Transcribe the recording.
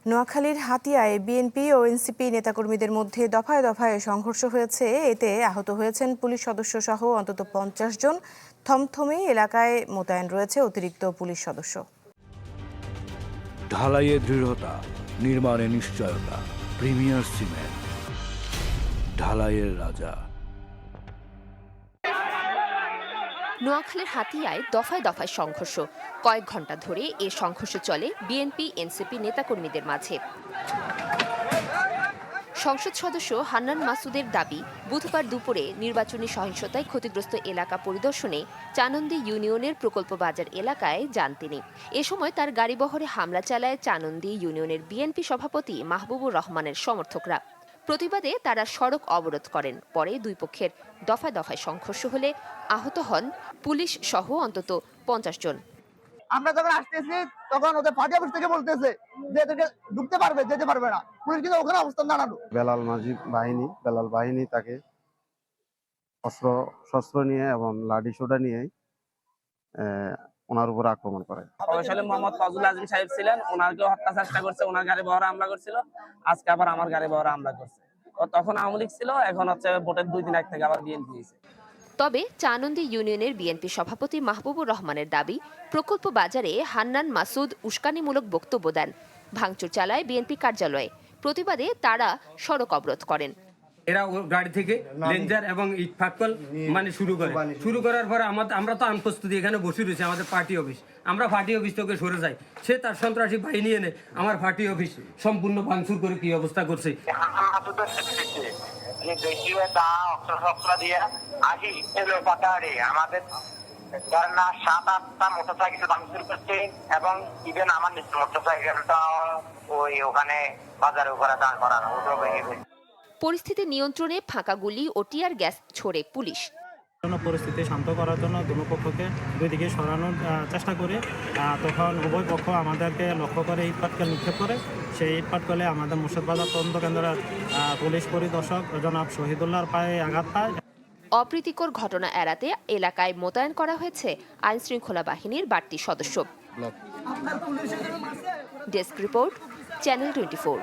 নোয়াখালীর হাতিয়ায় বিএনপি ও এনসিপি নেতাকর্মীদের মধ্যে দফায় দফায় সংঘর্ষ হয়েছে। এতে আহত হয়েছেন পুলিশ সদস্য সহ অন্তত 50 জন। থমথমে এলাকায় মোতায়েন রয়েছে অতিরিক্ত পুলিশ সদস্য। ঢালাইয়ে দৃঢ়তা, নির্মাণে নিশ্চয়তা। প্রিমিয়ার সিমেন্ট, ঢালাইয়ের রাজা। নোয়াখালীর হাতিয়ায় দফায় দফায় সংঘর্ষ। কয়েক ঘন্টা ধরে এ সংঘর্ষ চলে বিএনপি এনসিপি নেতাকর্মীদের মাঝে। সংসদ সদস্য হান্নান মাসুদের দাবি, বুধবার দুপুরে নির্বাচনী সহিংসতায় ক্ষতিগ্রস্ত এলাকা পরিদর্শনে চানন্দী ইউনিয়নের প্রকল্প বাজার এলাকায় যান তিনি। এ সময় তার গাড়িবহরে হামলা চালায় চানন্দী ইউনিয়নের বিএনপি সভাপতি মাহবুবুর রহমানের সমর্থকরা। প্রতিবাদে তারা সড়ক অবরোধ করেন। পরে দুই পক্ষের দফায় দফায় সংঘর্ষ হলে আহত হন পুলিশ সহ অন্তত 50 জন। আমরা যখন আসতেছি তখন ওদের পার্টি অফিস থেকে বলতেছে যে এদেরকে ঢুকতে পারবে, যেতে পারবে না। পুলিশ কিন্তু ওখানে অবস্থান দাঁড়ানো। বেলাল বাহিনী তাকে শস্ত্র নিয়ে এবং লাঠি সোটা নিয়ে ওনার উপর আক্রমণ করে। প্রভাবশালী মোহাম্মদ ফজল আজিম সাহেব ছিলেন, ওনাকে হত্যা চেষ্টা করছে, ওনার গাড়ি বহরে হামলা করছিল। আজকে আবার আমার গাড়ি বহরে হামলা করছে। তখন আওয়ামী লীগ ছিল, এখন হচ্ছে ভোটের 2 দিন আগে থেকে আবার বিএনপি হয়েছে। তবে চানন্দী ইউনিয়নের বিএনপি সভাপতি মাহবুবুর রহমানের দাবি, প্রকল্প বাজারে হান্নান মাসুদ উস্কানিমূলক বক্তব্য দেন। ভাঙচুর চালায় বিএনপি কার্যালয়ে। প্রতিবাদে তারা সড়ক অবরোধ করেন। এরা গাড়ি থেকে লেঞ্জার এবং ইট ফাক্কল শুরু করার পরে আমরা তো আনপ্রস্তুতি এখানে বসে রয়েছি আমাদের পার্টি অফিস। আমরা পার্টি অফিস থেকে সরে যাই, সে তার সন্ত্রাসী বাহিনী এনে আমার পার্টি অফিস সম্পূর্ণ ভাঙচুর করে কি অবস্থা করছে। আমাদের 7-8টা মোটরসাইকেল ভাঙচুর করছে এবং ইভেন আমার নিজের মোটরসাইকেলটা ওখানে বাজারের উপরে দাঁড় করানো। পরিস্থিতি নিয়ন্ত্রণে ফাঁকা গুলি ও টিয়ার গ্যাস ছোড়ে পুলিশ। পরিস্থিতি শান্ত করার জন্য দুই পক্ষকে দুই দিকে সরানোর চেষ্টা করে তখন উভয় পক্ষ আমাদেরকে লক্ষ্য করে ইট পাটকেল নিক্ষেপ করে। সেই ইট পাটকেলে আমাদের মুর্শিদাবাদ তদন্ত কেন্দ্রের পুলিশ পরিদর্শক জনাব শহীদুল্লাহর পায়ে আঘাত পায়। অপ্রীতিকর ঘটনা এড়াতে এলাকায় মোতায়েন করা হয়েছে আইন শৃঙ্খলা বাহিনীর বাড়তি সদস্য। Desk report, channel 24।